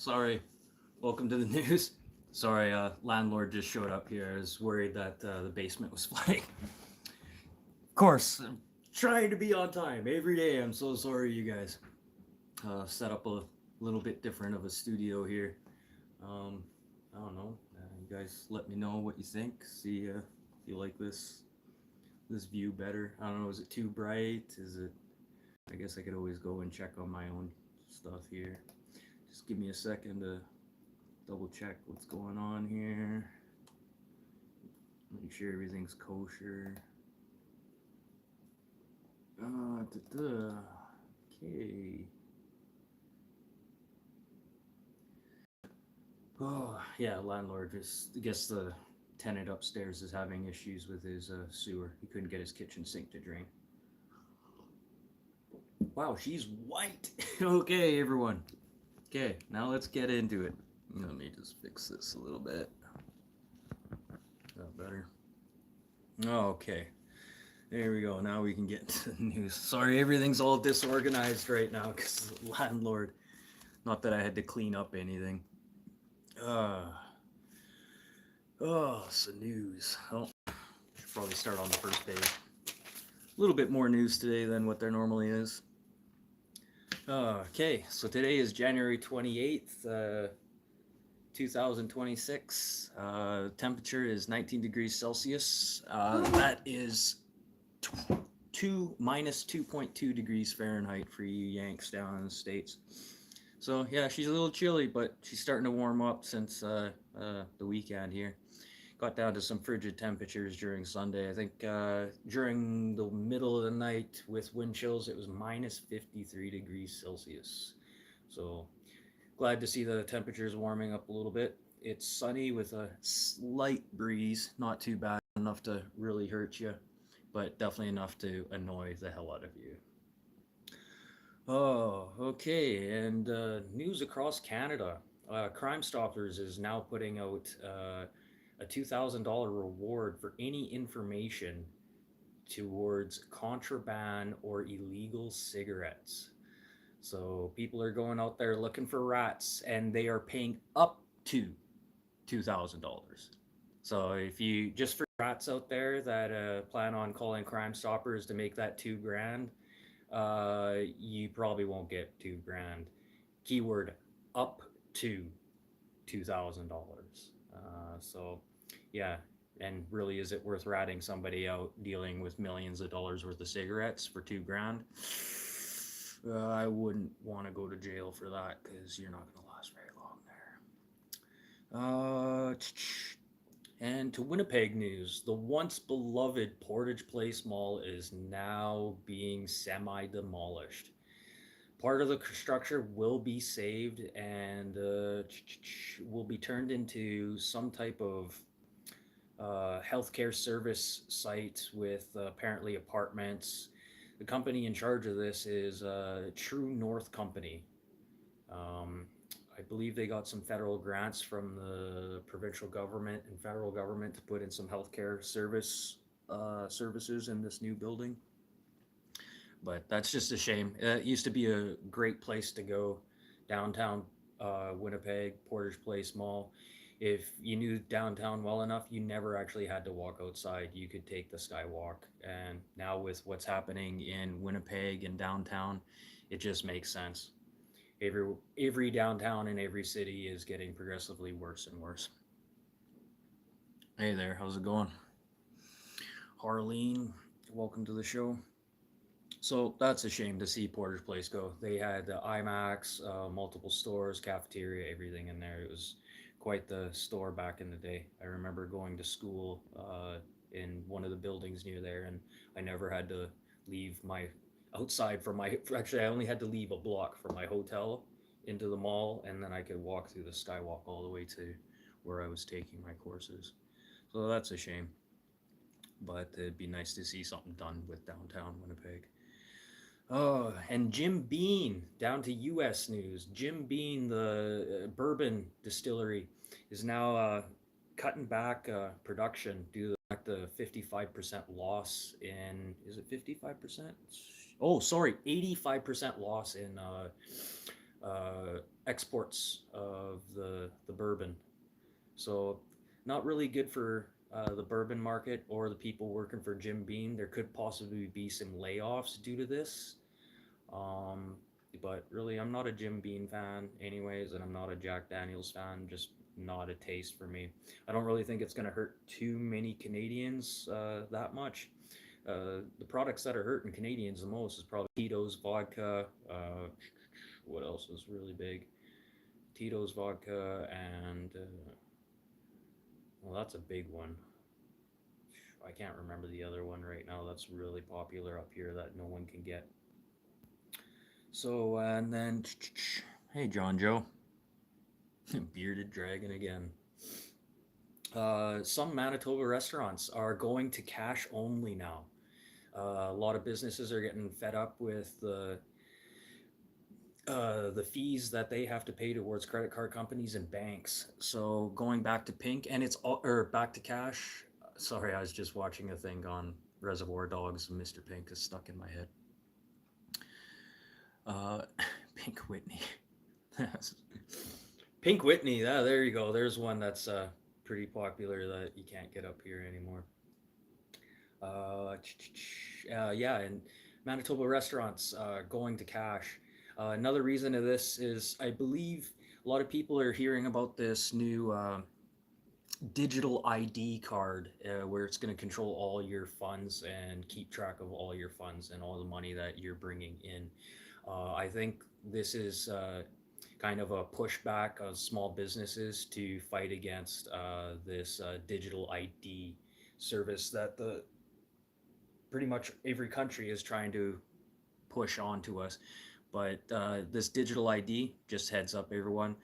Sorry. Welcome to the news. Sorry, landlord just showed up here. I was worried that the basement was flooding. Of course, I'm trying to be on time every day. I'm so sorry, you guys. Set up a little bit different of a studio here. Um, I don't know. You guys let me know what you think. See if you like this view better. I don't know. Is it too bright? Is it? I guess I could always go and check on my own stuff here. Just give me a second to double check what's going on here. Make sure everything's kosher. Okay. Oh, yeah, landlord just, I guess the tenant upstairs is having issues with his sewer. He couldn't get his kitchen sink to drain. Wow, she's white. Okay, everyone. Okay, now let's get into it. Let me just fix this a little bit. Is that better? Okay. There we go. Now we can get to the news. Sorry, everything's all disorganized right now because the landlord. Not that I had to clean up anything. Uh, it's the news. Oh, should probably start on the first page. A little bit more news today than what there normally is. Okay, so today is January 28th, 2026. Temperature is 19 degrees Celsius. That is minus 2.2 degrees Fahrenheit for you Yanks down in the States. So yeah, she's a little chilly, but she's starting to warm up since the weekend here. Got down to some frigid temperatures during Sunday. I think during the middle of the night with wind chills, it was minus 53 degrees Celsius. So glad to see the temperatures warming up a little bit. It's sunny with a slight breeze, not too bad enough to really hurt you, but definitely enough to annoy the hell out of you. Oh, okay. And news across Canada. Crime Stoppers is now putting out a $2,000 reward for any information towards contraband or illegal cigarettes. So people are going out there looking for rats and they are paying up to $2,000. So if you just for rats out there that plan on calling Crime Stoppers to make that 2 grand, you probably won't get 2 grand. Keyword up to $2,000. So, yeah, and really, is it worth ratting somebody out dealing with millions of dollars worth of cigarettes for 2 grand? I wouldn't want to go to jail for that because you're not going to last very long there. And to Winnipeg news, the once beloved Portage Place Mall is now being semi demolished. Part of the structure will be saved and will be turned into some type of healthcare service site with apparently apartments. The company in charge of this is True North Company. Um, I believe they got some federal grants from the provincial government and federal government to put in some healthcare services in this new building. But that's just a shame. It used to be a great place to go, downtown Winnipeg, Portage Place Mall. If you knew downtown well enough, you never actually had to walk outside. You could take the skywalk. And now with what's happening in Winnipeg and downtown, it just makes sense. Every downtown in every city is getting progressively worse and worse. Hey there, how's it going? Harleen, welcome to the show. So that's a shame to see Porter's Place go. They had the IMAX, multiple stores, cafeteria, everything in there. It was quite the store back in the day. I remember going to school in one of the buildings near there, and I never had to leave my outside from my. Actually, I only had to leave a block from my hotel into the mall, and then I could walk through the skywalk all the way to where I was taking my courses. So that's a shame, but it'd be nice to see something done with downtown Winnipeg. Oh, and Jim Beam, down to U.S. news. Jim Beam, the bourbon distillery, is now cutting back production due to the fact the 55% loss in, is it 55%? Oh, sorry, 85% loss in exports of the bourbon. So not really good for the bourbon market or the people working for Jim Beam. There could possibly be some layoffs due to this. Um, but really, I'm not a Jim Beam fan, anyways, and I'm not a Jack Daniels fan. Just not a taste for me. I don't really think it's going to hurt too many Canadians that much. The products that are hurting Canadians the most is probably Tito's vodka. What else is really big? Tito's vodka, and well, that's a big one. I can't remember the other one right now. That's really popular up here that no one can get. So, and then, hey, John Joe, bearded dragon again. Some Manitoba restaurants are going to cash only now. A lot of businesses are getting fed up with the fees that they have to pay towards credit card companies and banks. So going back to pink, and it's all, or back to cash. Sorry, I was just watching a thing on Reservoir Dogs, and Mr. Pink is stuck in my head. Uh, Pink Whitney. Pink Whitney. Yeah, there you go. There's one that's pretty popular that you can't get up here anymore. Yeah, and Manitoba restaurants going to cash. Another reason of this is I believe a lot of people are hearing about this new digital ID card where it's going to control all your funds and keep track of all your funds and all the money that you're bringing in. I think this is kind of a pushback of small businesses to fight against this digital ID service that the pretty much every country is trying to push onto us. But this digital ID, just heads up, everyone,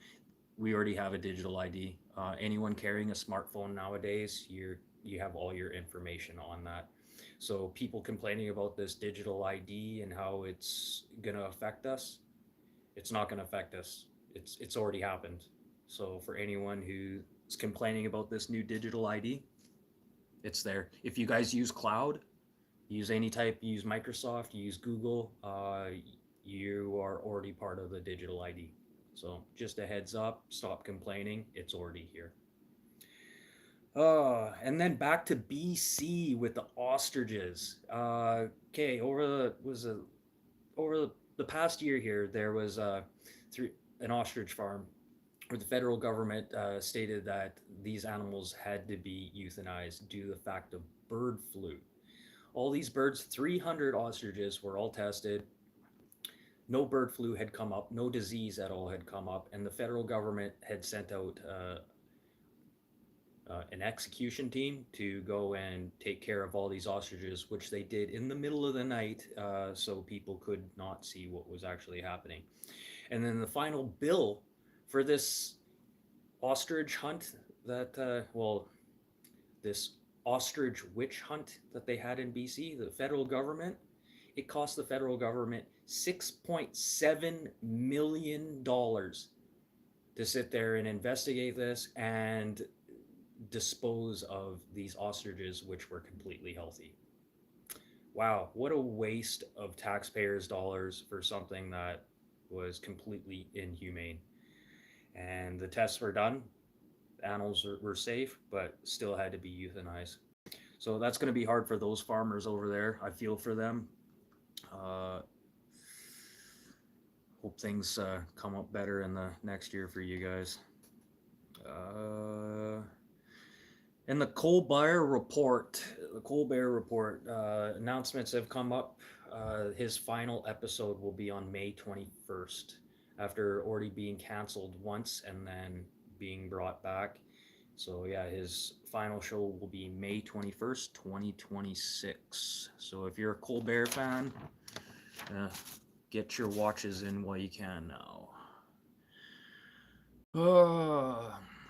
we already have a digital ID. Anyone carrying a smartphone nowadays, you have all your information on that. So people complaining about this digital ID and how it's gonna affect us, it's not gonna affect us. It's already happened. So for anyone who's complaining about this new digital ID, it's there. If you guys use cloud, use any type, use Microsoft, use Google, you are already part of the digital ID. So just a heads up, stop complaining. It's already here. And then back to BC with the ostriches. Okay, over the past year here, there was through an ostrich farm where the federal government stated that these animals had to be euthanized due to the fact of bird flu. All these birds, 300 ostriches, were all tested. No bird flu had come up, no disease at all had come up, and the federal government had sent out an execution team to go and take care of all these ostriches, which they did in the middle of the night so people could not see what was actually happening. And then the final bill for this ostrich hunt this ostrich witch hunt that they had in BC, the federal government, it cost the federal government $6.7 million to sit there and investigate this and dispose of these ostriches, which were completely healthy. Wow, what a waste of taxpayers' dollars for something that was completely inhumane. And the tests were done, the animals were safe, but still had to be euthanized. So that's going to be hard for those farmers over there. I feel for them. Uh, Hope things come up better in the next year for you guys. In the Colbert Report, announcements have come up. His final episode will be on May 21st, after already being canceled once and then being brought back. So yeah, his final show will be May 21st, 2026. So if you're a Colbert fan, get your watches in while you can now.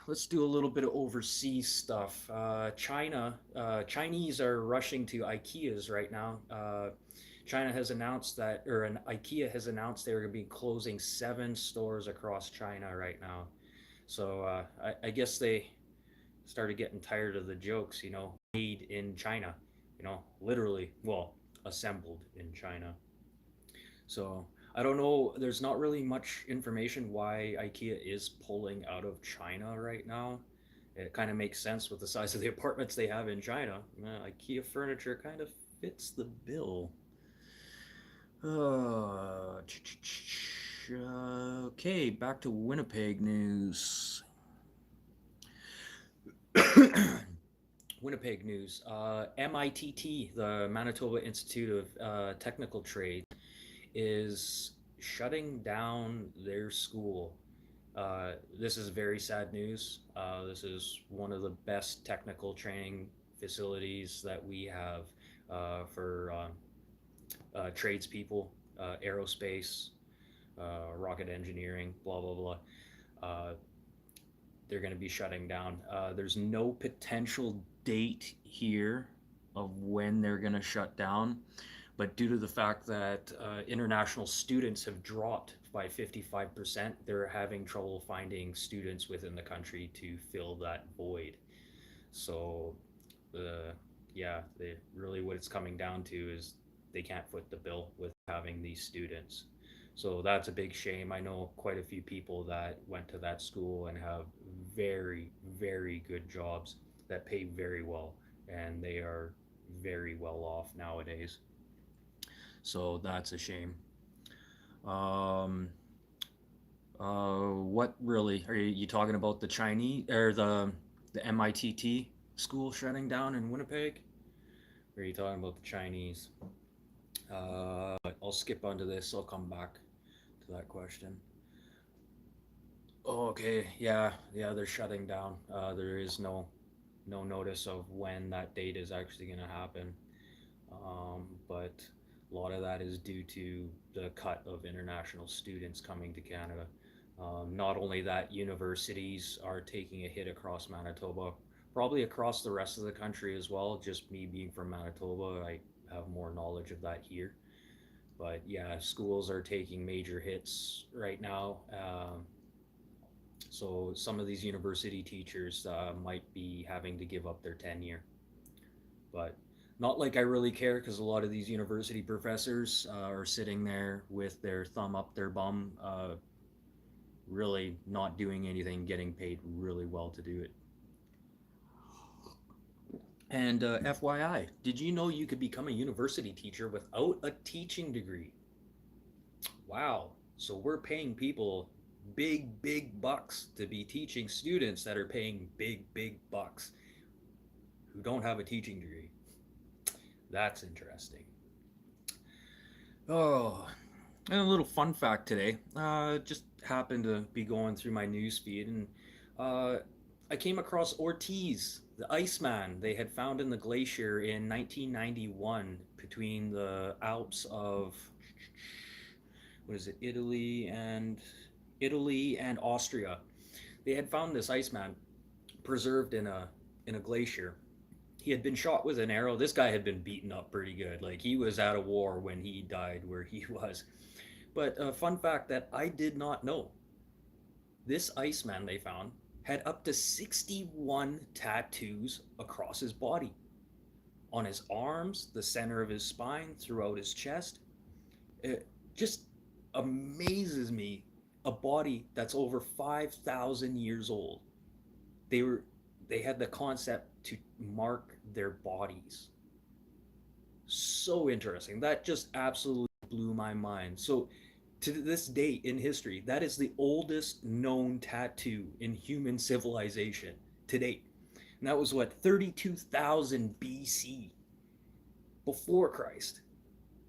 Let's do a little bit of overseas stuff. Chinese are rushing to IKEAs right now. China has announced that, or an IKEA has announced they're going to be closing 7 stores across China right now. So I guess they started getting tired of the jokes, made in China, literally, well, assembled in China. So I don't know. There's not really much information why IKEA is pulling out of China right now. It kind of makes sense with the size of the apartments they have in China. IKEA furniture kind of fits the bill. Uh, okay, back to Winnipeg news. Winnipeg news. MITT, the Manitoba Institute of Technical Trade, is shutting down their school. This is very sad news. This is one of the best technical training facilities that we have for tradespeople, aerospace, rocket engineering, blah, blah, blah. Uh, they're going to be shutting down. There's no potential date here of when they're going to shut down, but due to the fact that international students have dropped by 55%, they're having trouble finding students within the country to fill that void. So, yeah, really what it's coming down to is they can't foot the bill with having these students. So that's a big shame. I know quite a few people that went to that school and have very, very good jobs that pay very well, and they are very well off nowadays. So that's a shame. Um, what really are you talking about? The Chinese or the MITT school shutting down in Winnipeg? Or are you talking about the Chinese? I'll skip onto this. I'll come back to that question. Oh, okay, yeah, they're shutting down. There is no notice of when that date is actually going to happen. But a lot of that is due to the cut of international students coming to Canada. Not only that, universities are taking a hit across Manitoba, probably across the rest of the country as well. Just me being from Manitoba, I have more knowledge of that here. But yeah, schools are taking major hits right now. So some of these university teachers might be having to give up their tenure. But not like I really care because a lot of these university professors are sitting there with their thumb up their bum, really not doing anything, getting paid really well to do it. And FYI, did you know you could become a university teacher without a teaching degree? Wow. So we're paying people big, big bucks to be teaching students that are paying big, big bucks who don't have a teaching degree. That's interesting. Oh, and a little fun fact today. Just happened to be going through my news feed and uh, I came across Ortiz, the Iceman they had found in the glacier in 1991 between the Alps of what is it, Italy and Austria. They had found this Iceman preserved in a glacier. He had been shot with an arrow. This guy had been beaten up pretty good. Like he was at a war when he died where he was. But a fun fact that I did not know, this Iceman they found had up to 61 tattoos across his body, on his arms, the center of his spine, throughout his chest. It just amazes me, a body that's over 5,000 years old. They were they had the concept to mark their bodies. So interesting. That just absolutely blew my mind. So to this date in history, that is the oldest known tattoo in human civilization to date. And that was what, 32,000 BC, before Christ.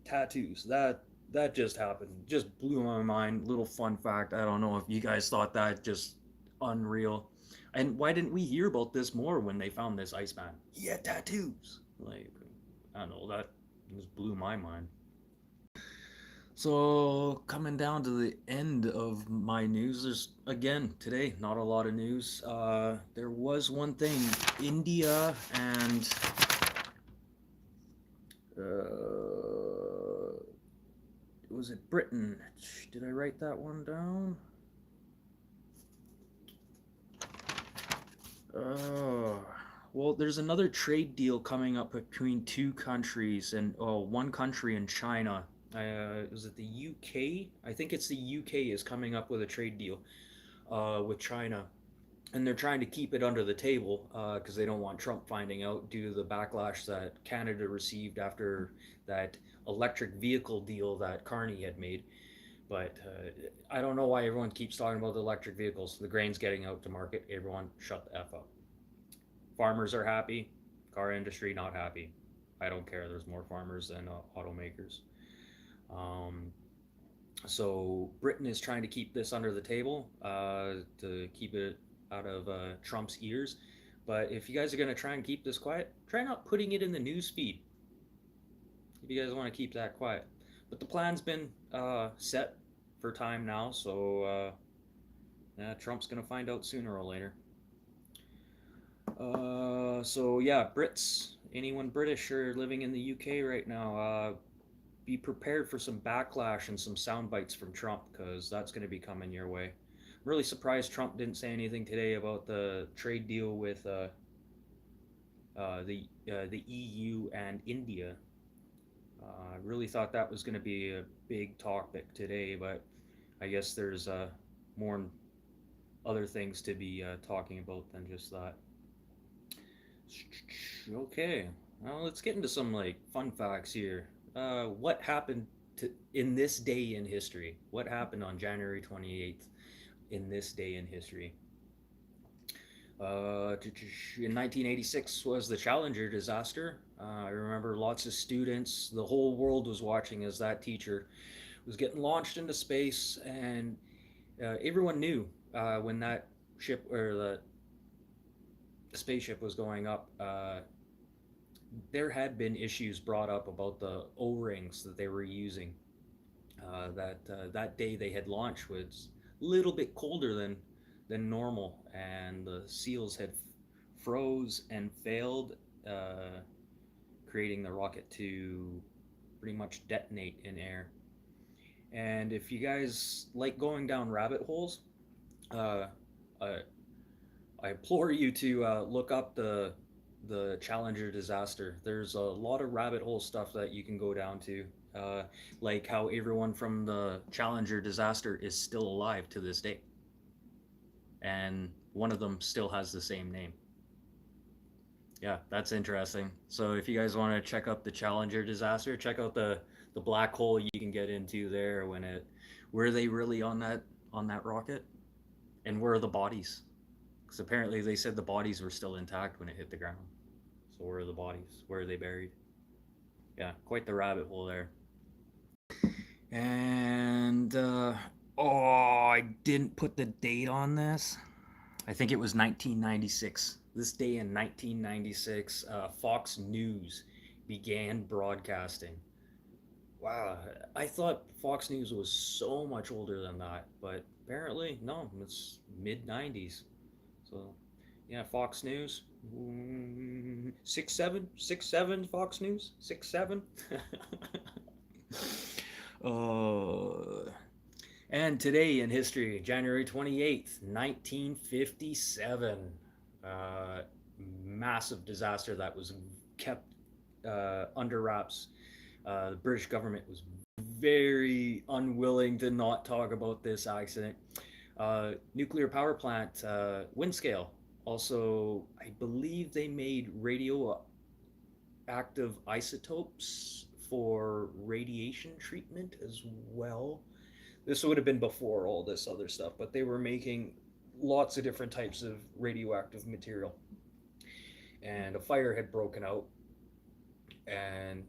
Tattoos. That just happened. Just blew my mind. Little fun fact. I don't know if you guys thought that just unreal. And why didn't we hear about this more when they found this Iceman? He had tattoos. Like, I don't know. That just blew my mind. So, coming down to the end of my news, there's again today not a lot of news. There was one thing: India and was it Britain? Did I write that one down? Uh, well, there's another trade deal coming up between two countries and one country and China. Was it the UK? I think it's the UK is coming up with a trade deal with China, and they're trying to keep it under the table because they don't want Trump finding out due to the backlash that Canada received after that electric vehicle deal that Carney had made. But I don't know why everyone keeps talking about the electric vehicles. The grain's getting out to market. Everyone shut the F up. Farmers are happy. Car industry not happy. I don't care. There's more farmers than automakers. Um, so Britain is trying to keep this under the table to keep it out of Trump's ears. But if you guys are going to try and keep this quiet, try not putting it in the news feed. If you guys want to keep that quiet. But the plan's been set for time now, so yeah, Trump's going to find out sooner or later. So yeah, Brits, anyone British or living in the UK right now, be prepared for some backlash and some sound bites from Trump because that's going to be coming your way. I'm really surprised Trump didn't say anything today about the trade deal with the EU and India. I really thought that was going to be a big topic today, but I guess there's more other things to be talking about than just that. Okay, well, let's get into some like fun facts here. What happened in this day in history? What happened on January 28th in this day in history? In 1986 was the Challenger disaster. I remember lots of students, the whole world was watching as that teacher was getting launched into space, and everyone knew when that ship or the spaceship was going up. There had been issues brought up about the O-rings that they were using. That day they had launched was a little bit colder than normal, and the seals had froze and failed, uh, creating the rocket to pretty much detonate in air. And if you guys like going down rabbit holes, uh, I, I implore you to look up the Challenger disaster. There's a lot of rabbit hole stuff that you can go down to, uh, like how everyone from the Challenger disaster is still alive to this day, and one of them still has the same name. Yeah, that's interesting. So if you guys want to check up the Challenger disaster, check out the black hole you can get into there when it were they really on that rocket, and where are the bodies? Because apparently they said the bodies were still intact when it hit the ground. So where are the bodies? Where are they buried? Yeah, quite the rabbit hole there. And oh, I didn't put the date on this. I think it was 1996. This day in 1996, Fox News began broadcasting. Wow, I thought Fox News was so much older than that, but apparently, no, it's mid 90s. So, yeah, Fox News. 6 7 Fox News 6 7. uh, and today in history, January 28th, 1957, uh, massive disaster that was kept under wraps. The British government was very unwilling to not talk about this accident. Nuclear power plant, Windscale. Also, I believe they made radioactive isotopes for radiation treatment as well. This would have been before all this other stuff, but they were making lots of different types of radioactive material. And a fire had broken out, and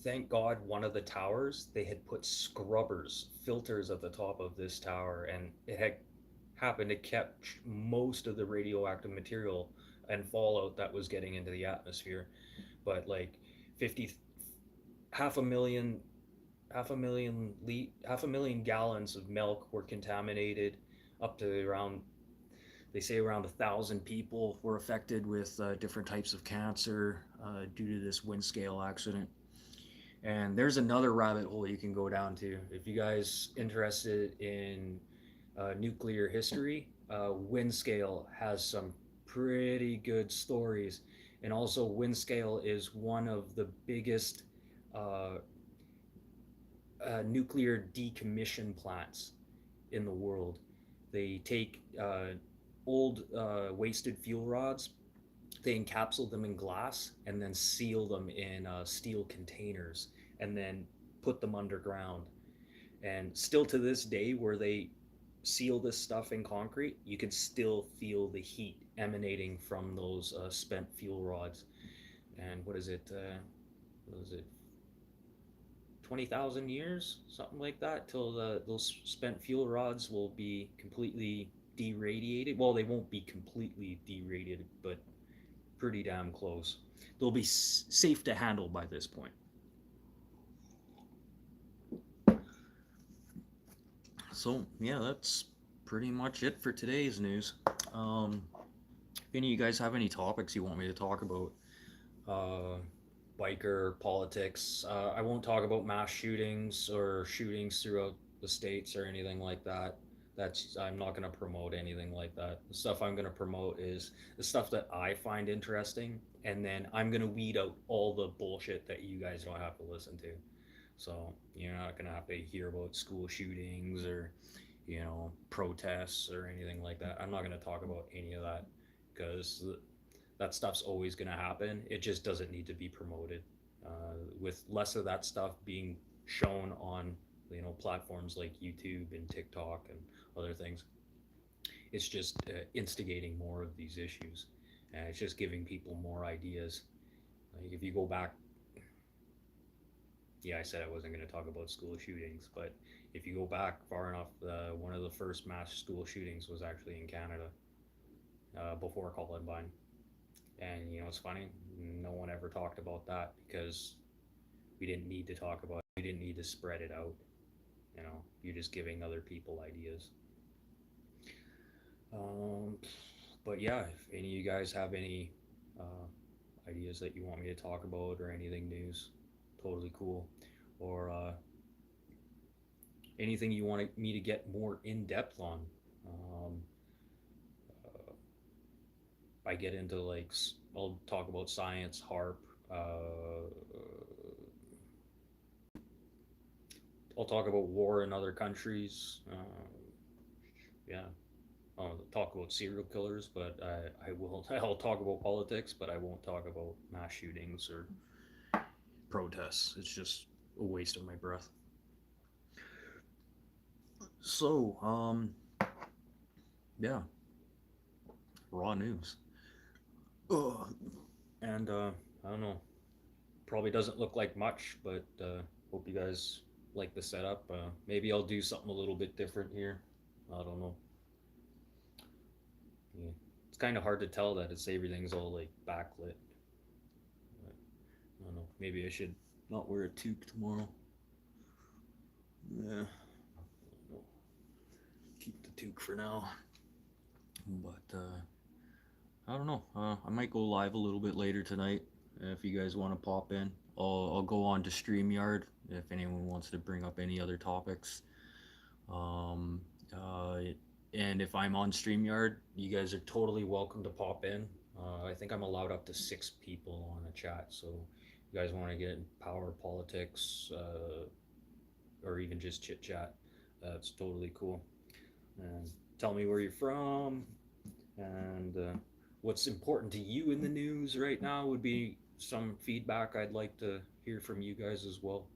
thank God one of the towers they had put scrubbers, filters at the top of this tower, and it had happened to catch most of the radioactive material and fallout that was getting into the atmosphere. But like 50 half a million half a million gallons of milk were contaminated. Up to around, they say around 1,000 people were affected with different types of cancer due to this wind scale accident. And there's another rabbit hole you can go down to if you guys interested in nuclear history. Windscale has some pretty good stories, and also Windscale is one of the biggest uh, nuclear decommission plants in the world. They take old wasted fuel rods, they encapsulate them in glass, and then seal them in steel containers, and then put them underground. And still to this day, where they seal this stuff in concrete, you can still feel the heat emanating from those spent fuel rods. And what is it? What is it? 20,000 years, something like that, till those spent fuel rods will be completely deradiated. Well, they won't be completely deradiated, but pretty damn close. They'll be safe to handle by this point. So, yeah, that's pretty much it for today's news. If any of you guys have any topics you want me to talk about, uh, biker politics, I won't talk about mass shootings or shootings throughout the states or anything like that. I'm not going to promote anything like that. The stuff I'm going to promote is the stuff that I find interesting, and then I'm going to weed out all the bullshit that you guys don't have to listen to. So you're not gonna have to hear about school shootings or, protests or anything like that. I'm not gonna talk about any of that because that stuff's always gonna happen. It just doesn't need to be promoted. With less of that stuff being shown on, platforms like YouTube and TikTok and other things, it's just instigating more of these issues, and it's just giving people more ideas. Like if you go back, yeah, I said I wasn't going to talk about school shootings, but if you go back far enough, one of the first mass school shootings was actually in Canada, before Columbine. And it's funny, no one ever talked about that because we didn't need to talk about it. We didn't need to spread it out. You're just giving other people ideas. Um, but yeah, if any of you guys have any ideas that you want me to talk about or anything news, totally cool. Or anything you want me to get more in depth on. Um, uh, I get into like I'll talk about science, harp. I'll talk about war in other countries. Yeah, I'll talk about serial killers, but I will. I'll talk about politics, but I won't talk about mass shootings or protests. It's just a waste of my breath. So, yeah, raw news. Ugh. And I don't know, probably doesn't look like much, but hope you guys like the setup. Maybe I'll do something a little bit different here. I don't know. Yeah. It's kind of hard to tell that it's everything's all like backlit. But, I don't know. Maybe I should not wear a toque tomorrow. Yeah. Keep the toque for now. But I don't know. I might go live a little bit later tonight if you guys want to pop in. I'll go on to StreamYard if anyone wants to bring up any other topics. Um, uh, and if I'm on StreamYard, you guys are totally welcome to pop in. I think I'm allowed up to 6 people on a chat. So if you guys want to get in power, politics, or even just chit chat, that's totally cool. And tell me where you're from, and what's important to you in the news right now would be some feedback I'd like to hear from you guys as well.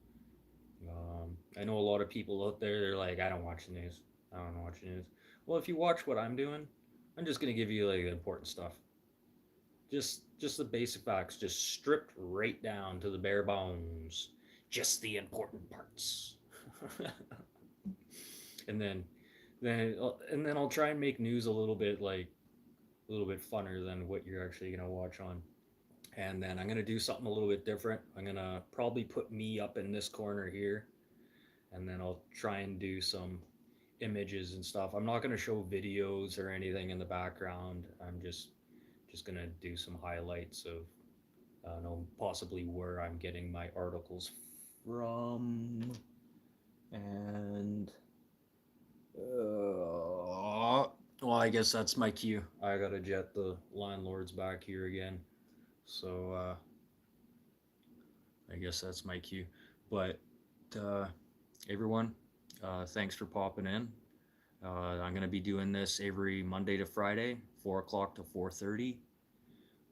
I know a lot of people out there, they're like, I don't watch the news. I don't watch the news. Well, if you watch what I'm doing, I'm just going to give you like the important stuff. Just the basic facts, just stripped right down to the bare bones. Just the important parts. and then and then I'll try and make news a little bit funner than what you're actually gonna watch on. And then I'm gonna do something a little bit different. I'm gonna probably put me up in this corner here, and then I'll try and do some images and stuff. I'm not gonna show videos or anything in the background. I'm just gonna do some highlights of I don't know, possibly where I'm getting my articles from, and well, I guess that's my cue. I gotta jet the landlords back here again. So I guess that's my cue. But uh, everyone, thanks for popping in. I'm going to be doing this every Monday to Friday, 4 o'clock to 4:30.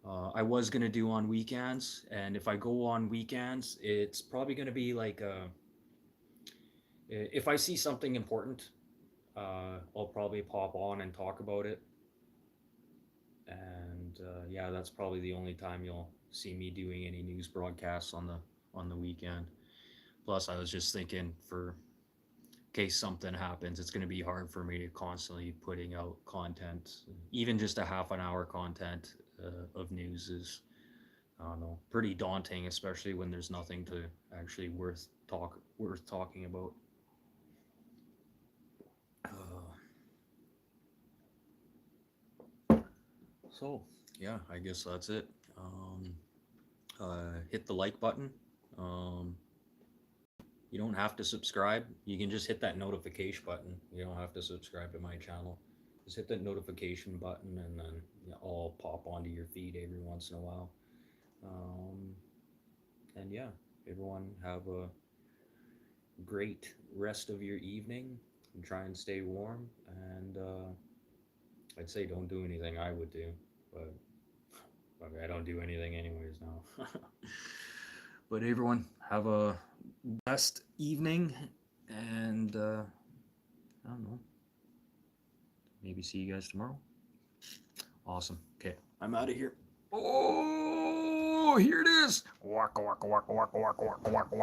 I was going to do on weekends, and if I go on weekends, it's probably going to be like if I see something important, I'll probably pop on and talk about it. And yeah, that's probably the only time you'll see me doing any news broadcasts on the weekend. Plus, I was just thinking, for case something happens, it's going to be hard for me to constantly putting out content. Even just a half an hour content of news is, I don't know, pretty daunting, especially when there's nothing to actually worth talking about. So yeah, I guess that's it. Hit the like button. Um, you don't have to subscribe. You can just hit that notification button. You don't have to subscribe to my channel. Just hit that notification button, and then I'll pop onto your feed every once in a while. Um, and yeah, everyone have a great rest of your evening, and try and stay warm. And I'd say don't do anything I would do, but okay, I don't do anything anyways now. But everyone, have a best evening, and I don't know, maybe see you guys tomorrow. Awesome. Okay, I'm out of here. Oh, here it is. Waka waka waka waka waka waka waka.